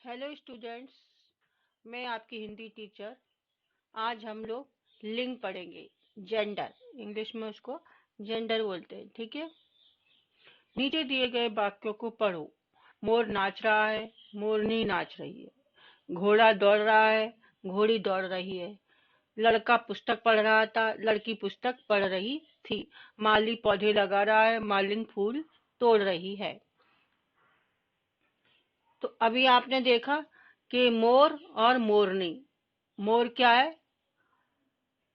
Hello students, मैं आपकी Hindi teacher. आज हम लोग लिंग पढ़ेंगे। जेंडर, इंग्लिश में उसको जेंडर बोलते हैं। ठीक है। नीचे दिए गए वाक्यों को पढ़ो। मोर नाच रहा है, मोरनी नाच रही है। घोड़ा दौड़ रहा है, घोड़ी दौड़ रही है। लड़का पुस्तक पढ़ रहा था, लड़की पुस्तक पढ़ रही थी। माली पौधे लगा रहा है, मालिन फूल तोड़ रही है। तो अभी आपने देखा कि मोर और मोरनी। मोर क्या है?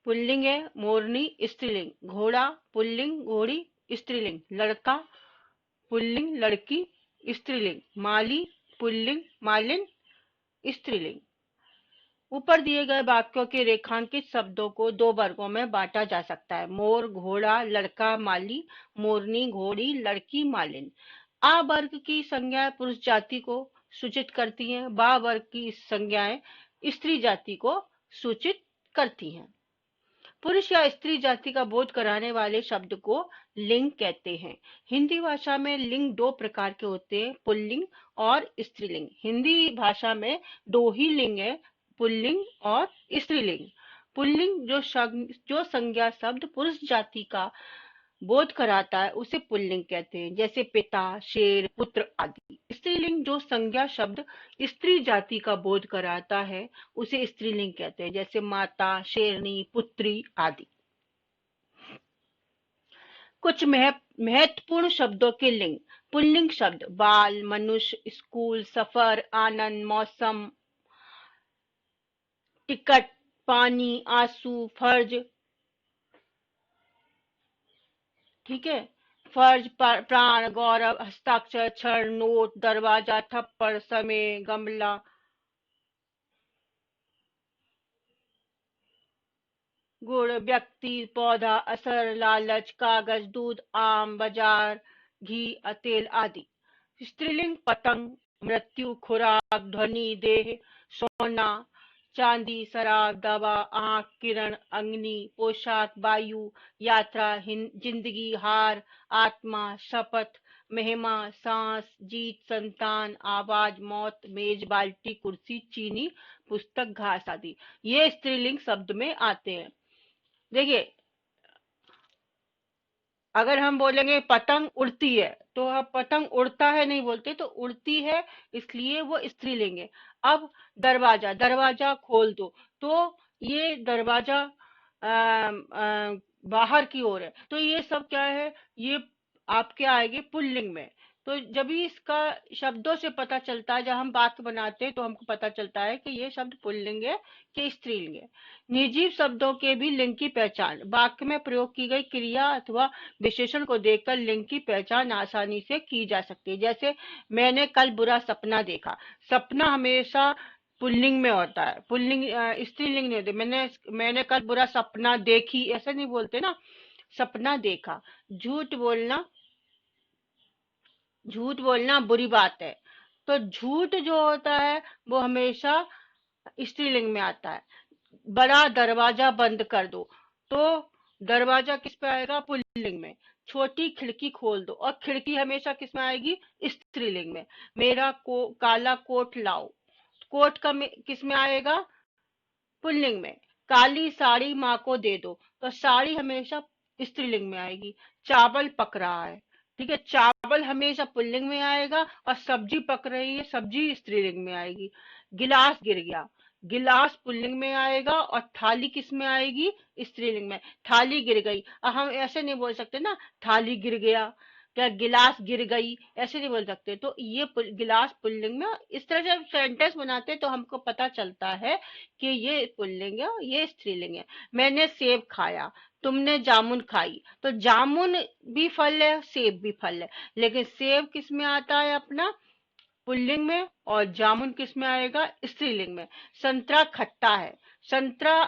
पुल्लिंग है। मोरनी स्त्रीलिंग। घोड़ा पुल्लिंग, घोड़ी स्त्रीलिंग। लड़का पुल्लिंग, लड़की स्त्रीलिंग। माली पुल्लिंग, मालिन स्त्रीलिंग। ऊपर दिए गए वाक्यों के रेखांकित शब्दों को दो वर्गों में बांटा जा सकता है: मोर, घोड़ा, लड़का, माली। मोरनी, घोड़ी, लड़की, मालिन। आ वर्ग की संज्ञाएं पुरुष जाति को सूचित करती हैं। बा वर्ग की संज्ञाएं स्त्री जाति को सूचित करती हैं। पुरुष या स्त्री जाति का बोध कराने वाले शब्द को लिंग कहते हैं। हिंदी भाषा में लिंग दो प्रकार के होते हैं: पुल्लिंग और स्त्रीलिंग। हिंदी भाषा में दो ही लिंग है: पुल्लिंग और स्त्रीलिंग। पुल्लिंग जो संज्ञा शब्द पुरुष जाति का बोध कराता है उसे पुल्लिंग कहते हैं, जैसे पिता, शेर, पुत्र आदि। स्त्रीलिंग जो संज्ञा शब्द स्त्री जाति का बोध कराता है उसे स्त्रीलिंग कहते हैं, जैसे माता, शेरनी, पुत्री आदि। कुछ महत्वपूर्ण शब्दों के लिंग। पुल्लिंग शब्द: बाल, मनुष्य, स्कूल, सफर, आनंद, मौसम, टिकट, पानी, आंसू, फर्ज। ठीक है। फर्ज, प्राण, गौरव, हस्ताक्षर, क्षण, नोट, दरवाजा, थप्पड़, समय, गमला। गुण, व्यक्ति, पौधा, असर, लालच, कागज, दूध, आम, बाजार, घी, तेल आदि। स्त्रीलिंग: पतंग, मृत्यु, खुराक, ध्वनि, देह, सोना, चांदी, शराब, दवा, आंख, किरण, अग्नि, पोशाक, वायु, यात्रा, जिंदगी, हार, आत्मा, शपथ, महिमा, सांस, जीत, संतान, आवाज, मौत, मेज, बाल्टी, कुर्सी, चीनी, पुस्तक, घास आदि। ये स्त्रीलिंग शब्द में आते हैं। देखिए, अगर हम बोलेंगे पतंग उड़ती है तो हम पतंग उड़ता है नहीं बोलते, तो उड़ती है, इसलिए वो स्त्रीलिंग है। अब दरवाजा, दरवाजा खोल दो, तो ये दरवाजा बाहर की ओर है, तो ये सब क्या है? ये आपके आएंगे पुल्लिंग में। तो जब भी इसका शब्दों से पता चलता है, जब हम बात बनाते हैं तो हमको पता चलता है कि ये शब्द पुल्लिंग है कि स्त्रीलिंग है। निर्जीव शब्दों के भी लिंग की पहचान: वाक्य में प्रयोग की गई क्रिया अथवा विशेषण को देखकर लिंग की पहचान आसानी से की जा सकती है। जैसे मैंने कल बुरा सपना देखा। सपना हमेशा पुल्लिंग में होता है, पुल्लिंग स्त्रीलिंग नहीं होती। मैंने कल बुरा सपना देखी, ऐसा नहीं बोलते ना, सपना देखा। झूठ बोलना, झूठ बोलना बुरी बात है, तो झूठ जो होता है वो हमेशा स्त्रीलिंग में आता है। बड़ा दरवाजा बंद कर दो, तो दरवाजा किस पे आएगा? पुल्लिंग में। छोटी खिड़की खोल दो, और खिड़की हमेशा किस में आएगी? स्त्रीलिंग में। मेरा काला कोट लाओ, कोट का किस में आएगा? पुल्लिंग में। काली साड़ी माँ को दे दो, तो साड़ी हमेशा स्त्रीलिंग में आएगी। चावल पक रहा है, ठीक है, चावल हमेशा पुल्लिंग में आएगा, और सब्जी पक रही है, सब्जी स्त्रीलिंग में आएगी। गिलास गिर गया, गिलास पुल्लिंग में आएगा, और थाली किस में आएगी? स्त्रीलिंग में। थाली गिर गई, अब हम ऐसे नहीं बोल सकते ना, थाली गिर गया, क्या गिलास गिर गई, ऐसे नहीं बोल सकते। तो ये गिलास पुल्लिंग में। इस तरह से सेंटेंस बनाते हैं तो हमको पता चलता है कि ये पुल्लिंग है, ये स्त्रीलिंग है। मैंने सेब खाया, तुमने जामुन खाई, तो जामुन भी फल है, सेब भी फल है, लेकिन सेब किस में आता है? अपना पुल्लिंग में, और जामुन किस में आएगा? स्त्रीलिंग में। संतरा खट्टा है, संतरा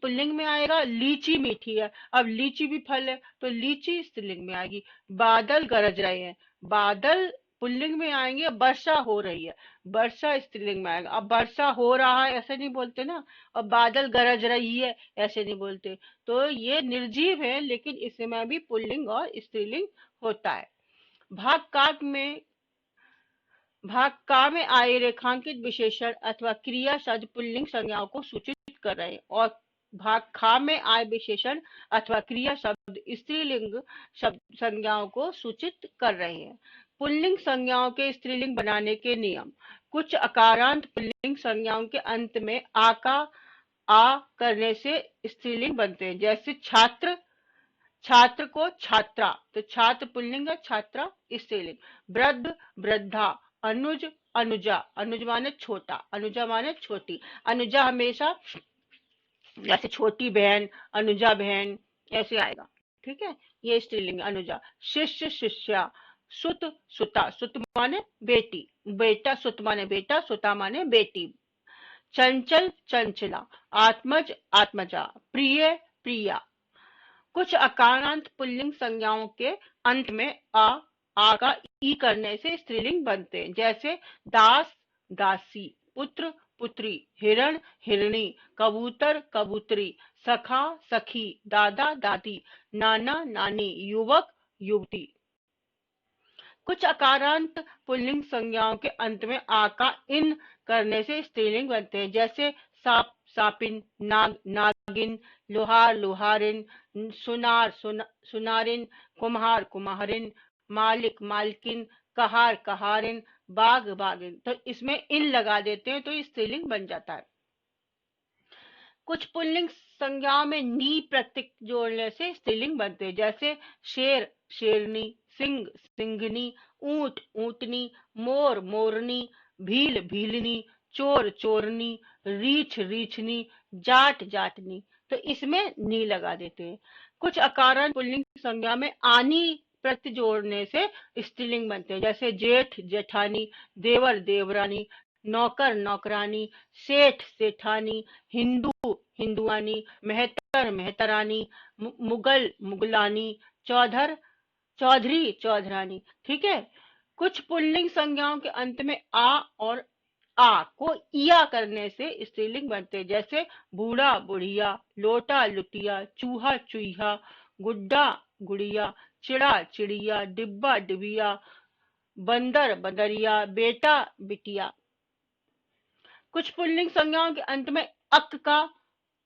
पुल्लिंग में आएगा। लीची मीठी है, अब लीची भी फल है, तो लीची स्त्रीलिंग में आएगी। बादल गरज रहे हैं, बादल पुल्लिंग में आएंगे। वर्षा हो रही है, वर्षा स्त्रीलिंग में आएगा। अब वर्षा हो रहा है ऐसे नहीं बोलते ना, और बादल गरज रही है ऐसे नहीं बोलते। तो ये निर्जीव है, लेकिन इसमें भी पुल्लिंग और स्त्रीलिंग होता है। भाग काट में भाग का में आए रेखांकित विशेषण अथवा क्रिया शब्द पुल्लिंग संज्ञाओं को सूचित कर रहे हैं, और भाग खा में आए विशेषण अथवा क्रिया शब्द स्त्रीलिंग शब्द संज्ञाओं को सूचित कर रहे हैं। पुल्लिंग संज्ञाओं के स्त्रीलिंग बनाने के नियम। कुछ अकारांत पुल्लिंग संज्ञाओं के अंत में आ का आ करने से स्त्रीलिंग बनते हैं, जैसे छात्र, छात्र को छात्रा, तो छात्र पुल्लिंग है, छात्रा स्त्रीलिंग। वृद्ध, वृद्धा। अनुज, अनुजा, अनुज माने छोटा, अनुजा माने छोटी। अनुजा हमेशा जैसे छोटी बहन, अनुजा बहन, ऐसे आएगा। ठीक है, ये स्त्रीलिंग अनुजा। शिष्य, शिष्या। सुत, सुता, सुत माने बेटी, बेटा, सुत माने बेटा, सुता माने बेटी। चंचल, चंचला। आत्मज, आत्मजा। प्रिय, प्रिया। कुछ अकारांत पुल्लिंग संज्ञाओं के अंत में आ का ई करने से स्त्रीलिंग बनते हैं, जैसे दास, दासी। पुत्र, पुत्री। हिरण, हिरणी। कबूतर, कबूतरी। सखा, सखी। दादा, दादी। नाना, नानी। युवक, युवती। कुछ अकारांत पुल्लिंग संज्ञाओं के अंत में आ का इन करने से स्त्रीलिंग बनते हैं, जैसे साप, सापिन। नाग, नागिन। लोहार, लोहारिन। सुनार, सुनारिन। कुम्हार, कुम्हारिन। मालिक, मालकिन। कहार, कहारिन। बाग, बागिन। तो इसमें इन लगा देते हैं तो ये स्त्रीलिंग बन जाता है। कुछ पुल्लिंग संज्ञाओं में नी प्रत्यय जोड़ने से स्त्रीलिंग बनते हैं, जैसे शेर, शेरनी। सिंह, सिंघनी। ऊंट, ऊंटनी। मोर, मोरनी। भील, भीलनी। चोर, चोरनी। रीछ, रीछनी। जाट, जाटनी। तो इसमें नी लगा देते हैं। कुछ अकारण पुल्लिंग संज्ञा में आनी प्रत्यय जोड़ने से स्त्रीलिंग बनते हैं, जैसे जेठ, जेठानी। देवर, देवरानी। नौकर, नौकरानी। सेठ, सेठानी। हिंदू, हिंदुआनी। मेहतर, मेहतरानी। मुगल, मुगलानी। चौधर, चौधरी, चौधरानी। ठीक है। कुछ पुल्लिंग संज्ञाओं के अंत में आ और आ को इया करने से स्त्रीलिंग बनते हैं, जैसे बूढ़ा, बुढ़िया। लोटा, लुटिया। चूहा, चुईहा। गुड्डा, गुड़िया। चिड़ा, चिड़िया। डिब्बा, डिबिया। बंदर, बदरिया। बेटा, बिटिया। कुछ पुल्लिंग संज्ञाओं के अंत में अक का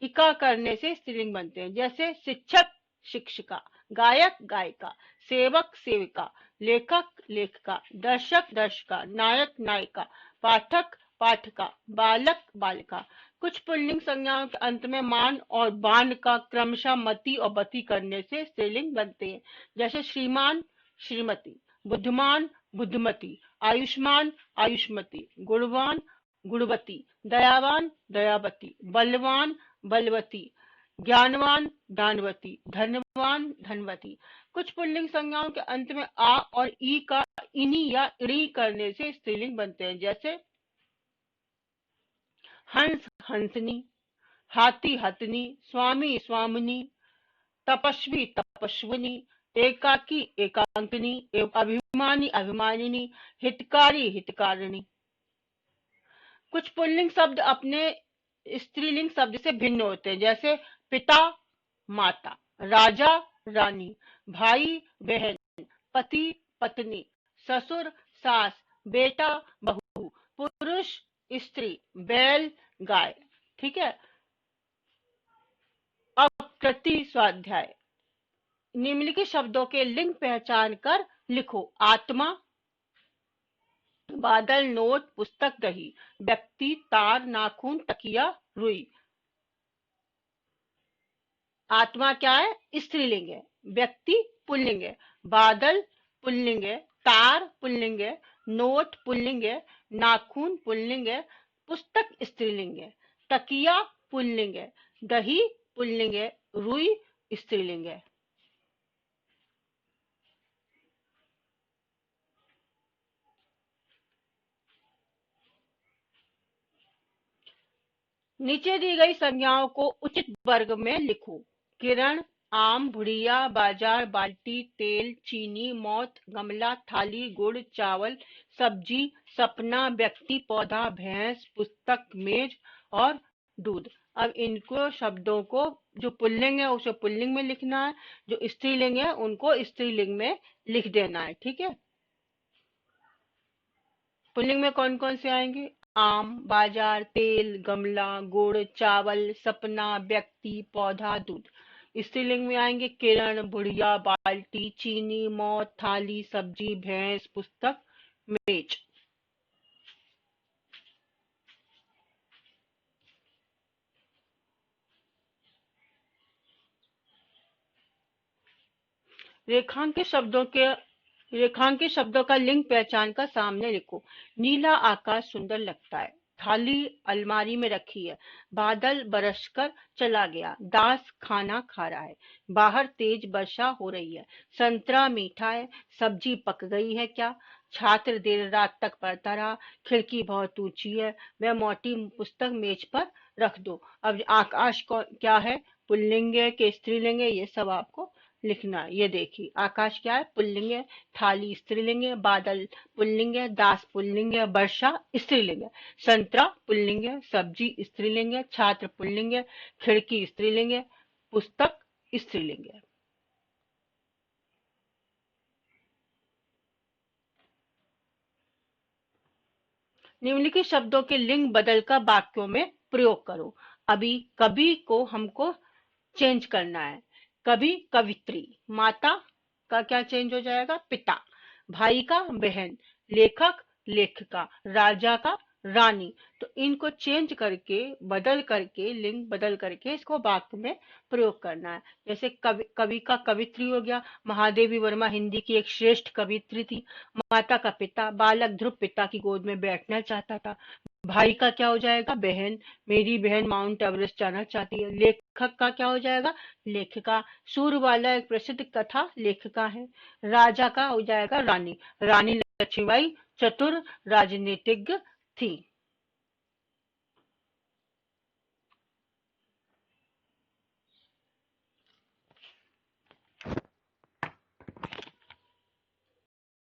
इका करने से स्त्रीलिंग बनते हैं, जैसे शिक्षक, शिक्षिका। गायक, गायिका। सेवक, सेविका। लेखक, लेखिका। दर्शक, दर्शिका। नायक, नायिका। पाठक, पाठिका। बालक, बालिका। कुछ पुल्लिंग संज्ञाओं के अंत में मान और बान का क्रमशः मति और बति करने से स्त्रीलिंग बनते हैं, जैसे श्रीमान, श्रीमती। बुद्धिमान, बुद्धिमती। आयुष्मान, आयुष्मती। गुणवान, गुणवती। दयावान, दयावती। बलवान, बलवती। ज्ञानवान, ज्ञानवती। धनवान, धनवती। कुछ पुल्लिंग संज्ञाओं के अंत में आ और ई का इनी या इड़ी करने से स्त्रीलिंग बनते हैं, जैसे हंस, हंसनी। हाथी, हथनी। स्वामी, स्वामिनी। तपस्वी, तपस्विनी। एकाकी, एकांकिनी। अभिमानी, अभिमानिनी। हितकारी, हितकारिणी। कुछ पुल्लिंग शब्द अपने स्त्रीलिंग शब्द से भिन्न होते हैं, जैसे पिता, माता। राजा, रानी। भाई, बहन। पति, पत्नी। ससुर, सास। बेटा, बहू। पुरुष, स्त्री। बैल, गाय। ठीक है। अब प्रति स्वाध्याय। निम्नलिखित शब्दों के लिंग पहचान कर लिखो। आत्मा, बादल, नोट, पुस्तक, दही। व्यक्ति, तार, नाखून, तकिया, रुई। आत्मा क्या है? स्त्रीलिंग है। व्यक्ति पुल्लिंग है। बादल पुल्लिंग है। तार पुल्लिंग है। नोट पुल्लिंग है। नाखून पुल्लिंग है। पुस्तक स्त्रीलिंग है। तकिया पुल्लिंग है। दही पुल्लिंग है। रुई स्त्रीलिंग है। नीचे दी गई संज्ञाओं को उचित वर्ग में लिखो। किरण, आम, बुढ़िया, बाजार, बाल्टी, तेल, चीनी, मौत, गमला, थाली, गुड़, चावल, सब्जी, सपना, व्यक्ति, पौधा, भैंस, पुस्तक, मेज और दूध। अब इनको शब्दों को जो पुल्लिंग है उसे पुल्लिंग में लिखना है, जो स्त्रीलिंग है उनको स्त्रीलिंग में लिख देना है। ठीक है। पुल्लिंग में कौन कौन से आएंगे? आम, बाजार, तेल, गमला, गुड़, चावल, सपना, व्यक्ति, पौधा, दूध। स्त्रीलिंग में आएंगे किरण, बुढ़िया, बाल्टी, चीनी, मौत, थाली, सब्जी, भैंस, पुस्तक, मेज। रेखांकित शब्दों के रेखांकित शब्दों का लिंग पहचान कर सामने लिखो। नीला आकाश सुंदर लगता है। थाली अलमारी में रखी है। बादल बरसकर चला गया। दास खाना खा रहा है। बाहर तेज वर्षा हो रही है। संतरा मीठा है। सब्जी पक गई है क्या? छात्र देर रात तक पढ़ता रहा। खिड़की बहुत ऊंची है। वह मोटी पुस्तक मेज पर रख दो। अब आकाश क्या है? पुल्लिंग है कि स्त्रीलिंग है, ये सब आपको लिखना है। ये देखिए, आकाश क्या है? पुल्लिंग है। थाली स्त्रीलिंग है। बादल पुल्लिंग है। दास पुल्लिंग है। वर्षा स्त्रीलिंग है। संतरा पुल्लिंग है। सब्जी स्त्रीलिंग है। छात्र पुल्लिंग है। खिड़की स्त्रीलिंग है। पुस्तक स्त्रीलिंग है। निम्नलिखित शब्दों के लिंग बदलकर वाक्यों में प्रयोग करो। अभी कभी को हमको चेंज करना है। कभी कवित्री। माता का क्या चेंज हो जाएगा? पिता। भाई का बहन। लेखक लेखिका। राजा का रानी। तो इनको चेंज करके, बदल करके, लिंग बदल करके इसको वाक्य में प्रयोग करना है। जैसे कवि, कवि का कवित्री हो गया। महादेवी वर्मा हिंदी की एक श्रेष्ठ कवित्री थी। माता का पिता। बालक ध्रुव पिता की गोद में बैठना चाहता था। भाई का क्या हो जाएगा? बहन। मेरी बहन माउंट एवरेस्ट जाना चाहती है। लेखक का क्या हो जाएगा? लेखिका। सूरबाला एक प्रसिद्ध कथा लेखिका है। राजा का हो जाएगा रानी। रानी लक्ष्मीबाई चतुर राजनीतिज्ञ थी।